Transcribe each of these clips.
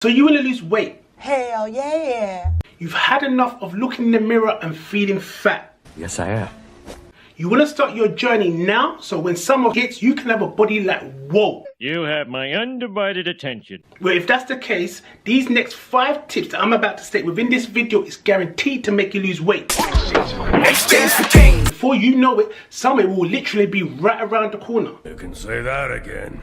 So you want to lose weight? Hell yeah. You've had enough of looking in the mirror and feeling fat. Yes, I have. You want to start your journey now, so when summer hits, you can have a body like, whoa. You have my undivided attention. Well, if that's the case, these next 5 tips that I'm about to state within this video is guaranteed to make you lose weight. Before you know it, summer will literally be right around the corner. You can say that again.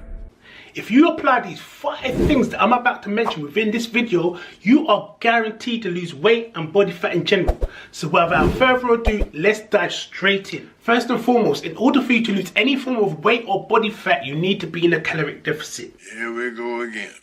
If you apply these 5 things that I'm about to mention within this video, you are guaranteed to lose weight and body fat in general. So without further ado, let's dive straight in. First and foremost, in order for you to lose any form of weight or body fat, you need to be in a caloric deficit. Here we go again.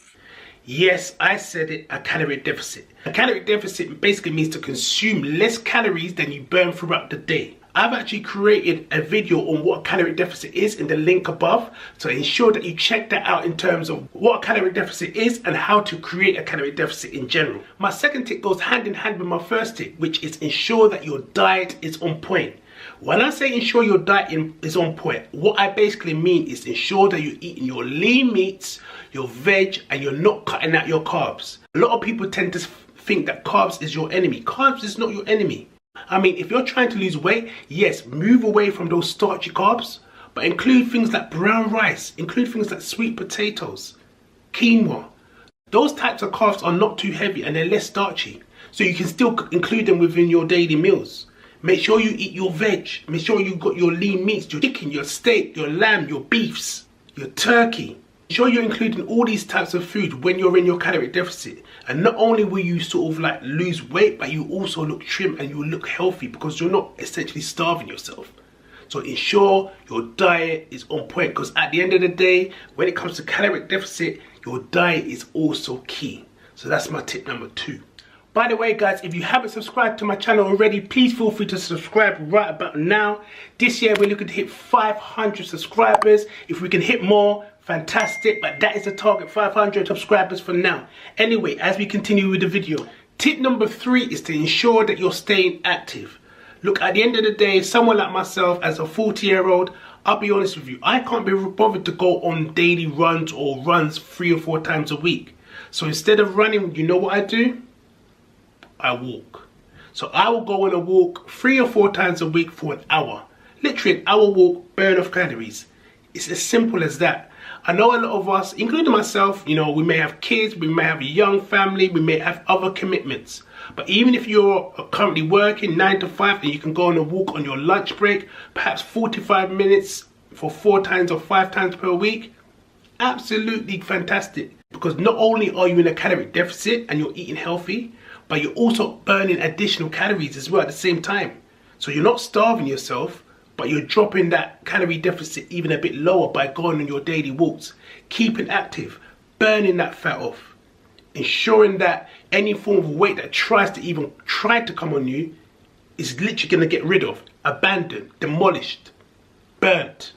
Yes, I said it, a caloric deficit. A caloric deficit basically means to consume less calories than you burn throughout the day. I've actually created a video on what a caloric deficit is in the link above, so ensure that you check that out in terms of what a caloric deficit is and how to create a caloric deficit in general. My second tip goes hand in hand with my first tip, which is ensure that your diet is on point. When I say ensure your diet is on point, what I basically mean is ensure that you're eating your lean meats, your veg, and you're not cutting out your carbs. A lot of people tend to think that carbs is your enemy. Carbs is not your enemy. I mean, if you're trying to lose weight, yes, move away from those starchy carbs, but include things like brown rice, include things like sweet potatoes, quinoa. Those types of carbs are not too heavy and they're less starchy, so you can still include them within your daily meals. Make sure you eat your veg, make sure you've got your lean meats, your chicken, your steak, your lamb, your beefs, your turkey. Make sure you're including all these types of food when you're in your caloric deficit. And not only will you sort of like lose weight, but you also look trim and you look healthy because you're not essentially starving yourself. So ensure your diet is on point, because at the end of the day, when it comes to caloric deficit, your diet is also key. So that's my tip number 2. By the way, guys, if you haven't subscribed to my channel already, please feel free to subscribe right about now. This year, we're looking to hit 500 subscribers. If we can hit more, fantastic, but that is the target, 500 subscribers for now. Anyway, as we continue with the video, tip number 3 is to ensure that you're staying active. Look, at the end of the day, someone like myself, as a 40-year-old, I'll be honest with you, I can't be bothered to go on daily runs or runs 3 or 4 times a week. So instead of running, you know what I do? I walk. So I will go on a walk 3 or 4 times a week for an hour. Literally an hour walk, burn of calories. It's as simple as that. I know a lot of us, including myself, you know, we may have kids, we may have a young family, we may have other commitments. But even if you're currently working 9 to 5 and you can go on a walk on your lunch break, perhaps 45 minutes for 4 times or 5 times per week, absolutely fantastic. Because not only are you in a caloric deficit and you're eating healthy, but you're also burning additional calories as well at the same time. So you're not starving yourself, but you're dropping that calorie deficit even a bit lower by going on your daily walks, keeping active, burning that fat off, ensuring that any form of weight that tries to come on you is literally going to get rid of, abandoned, demolished, burnt.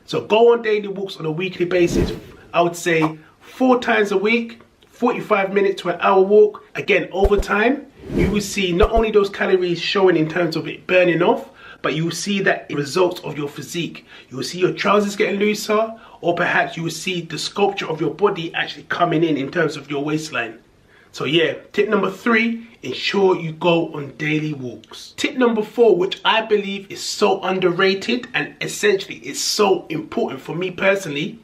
So go on daily walks on a weekly basis. I would say 4 times a week, 45 minutes to an hour walk. Again, over time, you will see not only those calories showing in terms of it burning off, but you will see that results of your physique. You will see your trousers getting looser, or perhaps you will see the sculpture of your body actually coming in terms of your waistline. So yeah, tip number 3, ensure you go on daily walks. Tip number 4, which I believe is so underrated and essentially is so important for me personally,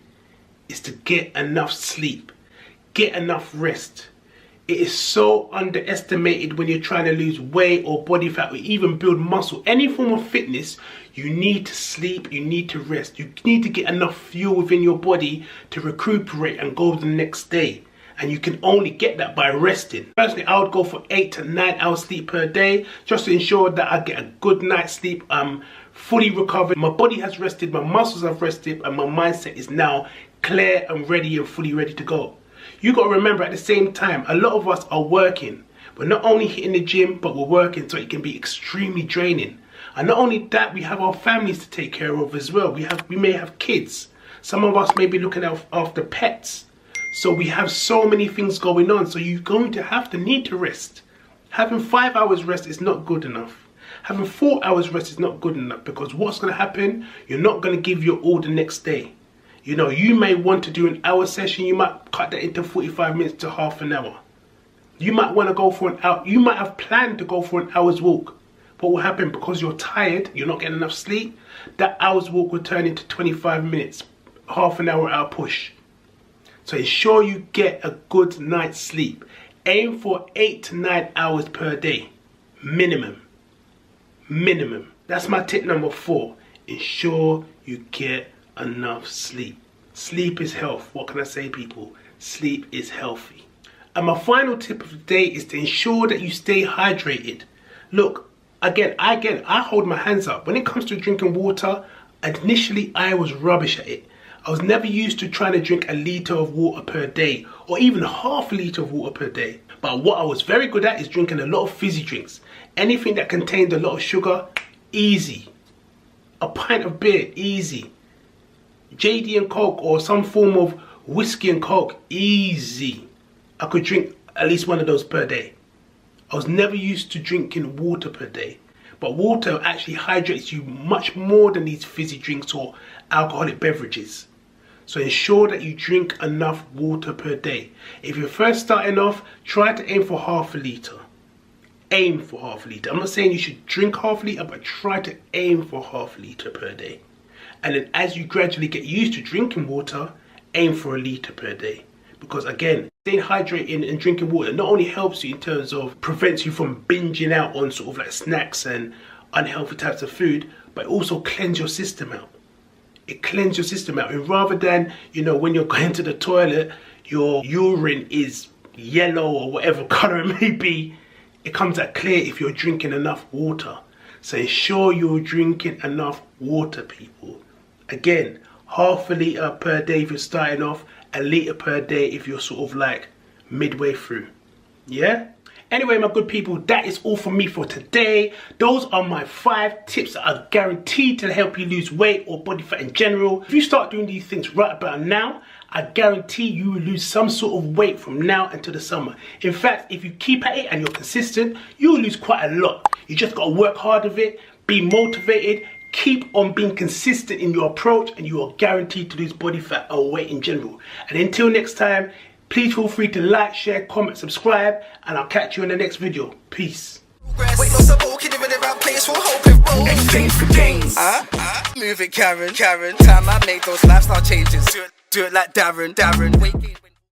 is to get enough sleep. Get enough rest. It is so underestimated when you're trying to lose weight or body fat or even build muscle. Any form of fitness, you need to sleep, you need to rest. You need to get enough fuel within your body to recuperate and go the next day. And you can only get that by resting. Personally, I would go for 8 to 9 hours sleep per day, just to ensure that I get a good night's sleep. I'm fully recovered. My body has rested, my muscles have rested, and my mindset is now clear and ready and fully ready to go. You got to remember at the same time, a lot of us are working. We're not only hitting the gym, but we're working, so it can be extremely draining. And not only that, we have our families to take care of as well. We may have kids. Some of us may be looking after pets. So we have so many things going on. So you're going to need to rest. Having 5 hours rest is not good enough. Having 4 hours rest is not good enough, because what's going to happen? You're not going to give your all the next day. You know, you may want to do an hour session, you might cut that into 45 minutes to half an hour. You might want to go for an hour, you might have planned to go for an hour's walk. What will happen, because you're tired, you're not getting enough sleep, that hour's walk will turn into 25 minutes, half an hour at a push. So ensure you get a good night's sleep. Aim for 8 to 9 hours per day, minimum. Minimum. That's my tip number 4. Ensure you get enough sleep. Sleep is health. What can I say, people? Sleep is healthy. And my final tip of the day is to ensure that you stay hydrated. Look, again, I hold my hands up. When it comes to drinking water, initially I was rubbish at it. I was never used to trying to drink a litre of water per day, or even half a litre of water per day. But what I was very good at is drinking a lot of fizzy drinks. Anything that contained a lot of sugar, easy. A pint of beer, easy. JD and Coke or some form of whiskey and Coke, easy. I could drink at least one of those per day. I was never used to drinking water per day. But water actually hydrates you much more than these fizzy drinks or alcoholic beverages. So ensure that you drink enough water per day. If you're first starting off, try to aim for half a litre. Aim for half a litre. I'm not saying you should drink half a litre, but try to aim for half a litre per day. And then as you gradually get used to drinking water, aim for a litre per day. Because again, staying hydrated and drinking water not only helps you in terms of prevents you from binging out on sort of like snacks and unhealthy types of food, but it also cleanses your system out. It cleanses your system out. And rather than, you know, when you're going to the toilet, your urine is yellow or whatever colour it may be, it comes out clear if you're drinking enough water. So ensure you're drinking enough water, people. Again, half a litre per day if you're starting off, a litre per day if you're sort of like midway through. Yeah? Anyway, my good people, that is all from me for today. Those are my 5 tips that are guaranteed to help you lose weight or body fat in general. If you start doing these things right about now, I guarantee you will lose some sort of weight from now until the summer. In fact, if you keep at it and you're consistent, you will lose quite a lot. You just got to work hard with it, be motivated, keep on being consistent in your approach, and you are guaranteed to lose body fat or weight in general. And until next time, please feel free to like, share, comment, subscribe, and I'll catch you in the next video. Peace. Exchange for gains. Move it, Karen. Time I make those lifestyle changes. Do it like Darren.